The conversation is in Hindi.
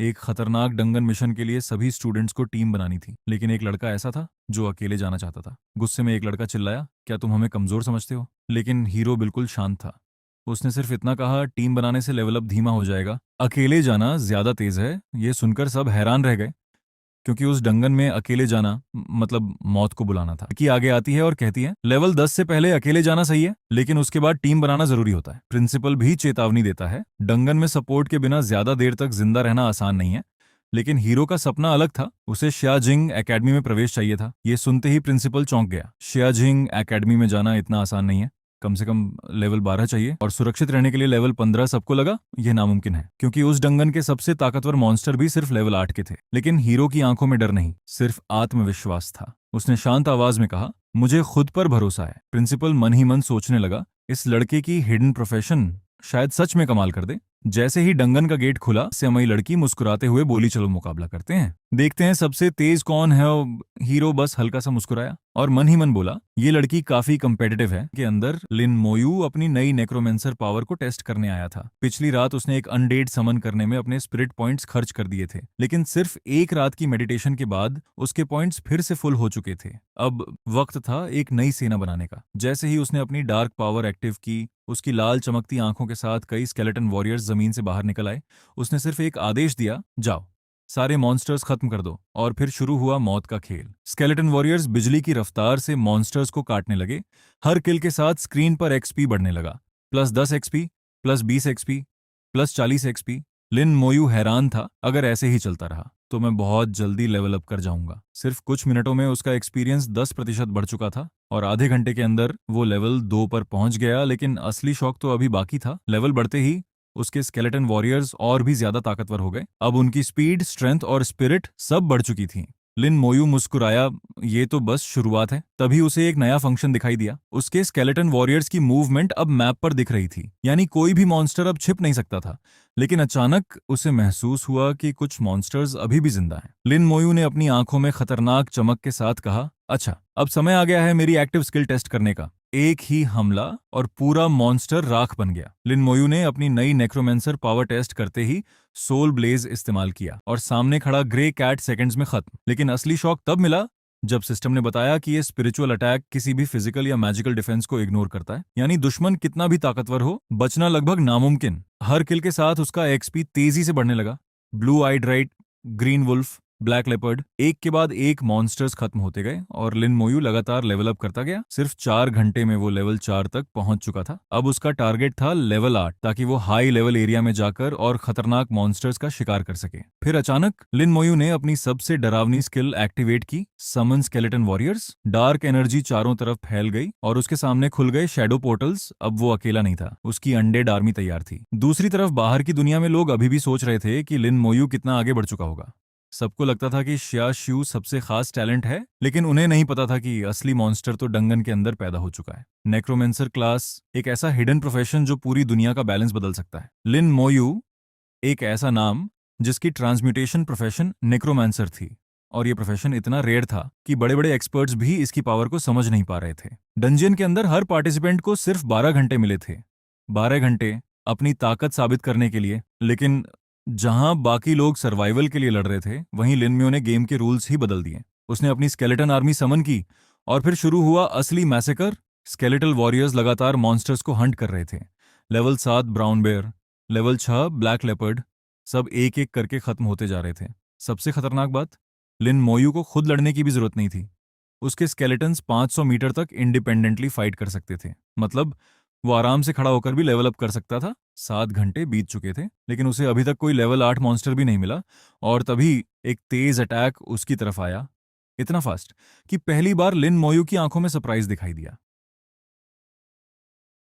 एक खतरनाक डंगन मिशन के लिए सभी स्टूडेंट्स को टीम बनानी थी, लेकिन एक लड़का ऐसा था जो अकेले जाना चाहता था। गुस्से में एक लड़का चिल्लाया, क्या तुम हमें कमजोर समझते हो? लेकिन हीरो बिल्कुल शांत था। उसने सिर्फ इतना कहा, टीम बनाने से लेवल अप धीमा हो जाएगा, अकेले जाना ज्यादा तेज है। ये सुनकर सब हैरान रह गए, क्योंकि उस डंगन में अकेले जाना मतलब मौत को बुलाना था। कि आगे आती है और कहती है, लेवल 10 से पहले अकेले जाना सही है, लेकिन उसके बाद टीम बनाना जरूरी होता है। प्रिंसिपल भी चेतावनी देता है, डंगन में सपोर्ट के बिना ज्यादा देर तक जिंदा रहना आसान नहीं है। लेकिन हीरो का सपना अलग था, उसे शियाजिंग एकेडमी में प्रवेश चाहिए था। ये सुनते ही प्रिंसिपल चौंक गया। शियाजिंग एकेडमी में जाना इतना आसान नहीं है, कम से कम लेवल 12 चाहिए, और सुरक्षित रहने के लिए लेवल 15। सबको लगा यह नामुमकिन है, क्योंकि उस डंगन के सबसे ताकतवर मॉन्स्टर भी सिर्फ लेवल 8 के थे। लेकिन हीरो की आंखों में डर नहीं, सिर्फ आत्मविश्वास था। उसने शांत आवाज में कहा, मुझे खुद पर भरोसा है। प्रिंसिपल मन ही मन सोचने लगा, इस लड़के की हिडन प्रोफेशन शायद सच में कमाल कर दे। जैसे ही डंगन का गेट खुला, समई लड़की मुस्कुराते हुए बोली, चलो मुकाबला करते हैं, देखते हैं सबसे तेज कौन है। हीरो बस हल्का सा मुस्कुराया और मन ही मन बोला, ये लड़की काफी कंपेटिटिव है। के अंदर लिन मोयू अपनी नई नेक्रोमेंसर पावर को टेस्ट करने आया था। पिछली रात उसने एक अनडेड समन करने में अपने स्पिरिट पॉइंट्स खर्च कर दिए थे, लेकिन सिर्फ एक रात की मेडिटेशन के बाद उसके पॉइंट्स फिर से फुल हो चुके थे। अब वक्त था एक नई सेना बनाने का। जैसे ही उसने अपनी डार्क पावर एक्टिव की, उसकी लाल चमकती आंखों के साथ कई स्केलेटन वॉरियर्स जमीन से बाहर निकल आए। उसने सिर्फ एक आदेश दिया, जाओ सारे मॉन्स्टर्स खत्म कर दो। और फिर शुरू हुआ मौत का खेल। स्केलेटन वॉरियर्स बिजली की रफ्तार से मॉन्स्टर्स को काटने लगे। हर किल के साथ स्क्रीन पर एक्सपी बढ़ने लगा, +10 एक्सपी, +20 एक्सपी, +40 एक्सपी। लिन मोयू हैरान था, अगर ऐसे ही चलता रहा तो मैं बहुत जल्दी लेवल अप कर जाऊंगा। सिर्फ कुछ मिनटों में उसका एक्सपीरियंस 10% बढ़ चुका था, और आधे घंटे के अंदर वो लेवल 2 पर पहुंच गया। लेकिन असली शौक तो अभी बाकी था। लेवल बढ़ते ही उसके स्केलेटन वॉरियर्स और भी ज्यादा ताकतवर हो गए। अब उनकी स्पीड, स्ट्रेंथ और स्पिरिट सब बढ़ चुकी थी। लिन मोयू मुस्कुराया, ये तो बस शुरुआत है। तभी उसे एक नया फंक्शन दिखाई दिया। उसके स्केलेटन वॉरियर्स की मूवमेंट अब मैप पर दिख रही थी, यानी कोई भी मॉन्स्टर अब छिप नहीं सकता था। लेकिन अचानक उसे महसूस हुआ कि कुछ मॉन्स्टर्स अभी भी जिंदा हैं। लिन मोयू ने अपनी आंखों में खतरनाक चमक के साथ कहा, अच्छा अब समय आ गया है मेरी एक्टिव स्किल टेस्ट करने का। एक ही हमला और पूरा मॉन्स्टर राख बन गया। लिन मोयू ने अपनी नई नेक्रोमेंसर पावर टेस्ट करते ही सोल ब्लेज इस्तेमाल किया, और सामने खड़ा ग्रे कैट सेकंड्स में खत्म। लेकिन असली शॉक तब मिला जब सिस्टम ने बताया कि ये स्पिरिचुअल अटैक किसी भी फिजिकल या मैजिकल डिफेंस को इग्नोर करता है, यानी दुश्मन कितना भी ताकतवर हो, बचना लगभग नामुमकिन। हर किल के साथ उसका एक्सपी तेजी से बढ़ने लगा। Blue eyed right, green wolf, black leopard, एक के बाद एक मॉन्स्टर्स खत्म होते गए, और लिन मोयू लगातार लेवल अप करता गया। सिर्फ 4 घंटे में वो लेवल 4 तक पहुंच चुका था। अब उसका टारगेट था लेवल 8, ताकि वो हाई लेवल एरिया में जाकर और खतरनाक मॉन्स्टर्स का शिकार कर सके। फिर अचानक लिन मोयू ने अपनी सबसे डरावनी स्किल एक्टिवेट की, समन स्केलेटन वॉरियर्स। डार्क एनर्जी चारों तरफ फैल गई और उसके सामने खुल गए शैडो पोर्टल्स। अब वो अकेला नहीं था, उसकी अनडेड आर्मी तैयार थी। दूसरी तरफ बाहर की दुनिया में लोग अभी भी सोच रहे थे कि लिन मोयू कितना आगे बढ़ चुका होगा। सबको लगता था कि शिया श्यू सबसे खास टैलेंट है, लेकिन उन्हें नहीं पता था कि असली मॉन्स्टर तो डंगन के अंदर पैदा हो चुका है। नेक्रोमेंसर क्लास एक ऐसा हिडन प्रोफेशन जो पूरी दुनिया का बैलेंस बदल सकता है। लिन मोयू एक ऐसा नाम जिसकी ट्रांसम्यूटेशन प्रोफेशन नेक्रोमेंसर थी, और ये प्रोफेशन इतना रेयर था कि बड़े बड़े एक्सपर्ट्स भी इसकी पावर को समझ नहीं पा रहे थे। डंजियन के अंदर हर पार्टिसिपेंट को सिर्फ 12 घंटे मिले थे, 12 घंटे अपनी ताकत साबित करने के लिए। लेकिन जहां बाकी लोग सर्वाइवल के लिए लड़ रहे थे, वहीं लिन म्यो ने गेम के रूल्स ही बदल दिए। उसने अपनी स्केलेटन आर्मी समन की, और फिर शुरू हुआ असली मैसेकर। स्केलेटल वॉरियर्स लगातार मॉन्स्टर्स को हंट कर रहे थे। Level 7 brown bear, level 6 black leopard, सब एक एक करके खत्म होते जा रहे थे। सबसे खतरनाक बात, लिन मोयू को खुद लड़ने की भी जरूरत नहीं थी। उसके स्केलेटन्स 500 मीटर तक इंडिपेंडेंटली फाइट कर सकते थे। मतलब वो आराम से खड़ा होकर भी लेवल अप कर सकता था। 7 घंटे बीत चुके थे, लेकिन उसे अभी तक कोई लेवल 8 मॉन्स्टर भी नहीं मिला। और तभी एक तेज अटैक उसकी तरफ आया, इतना फास्ट कि पहली बार लिन मोयू की आंखों में सरप्राइज दिखाई दिया।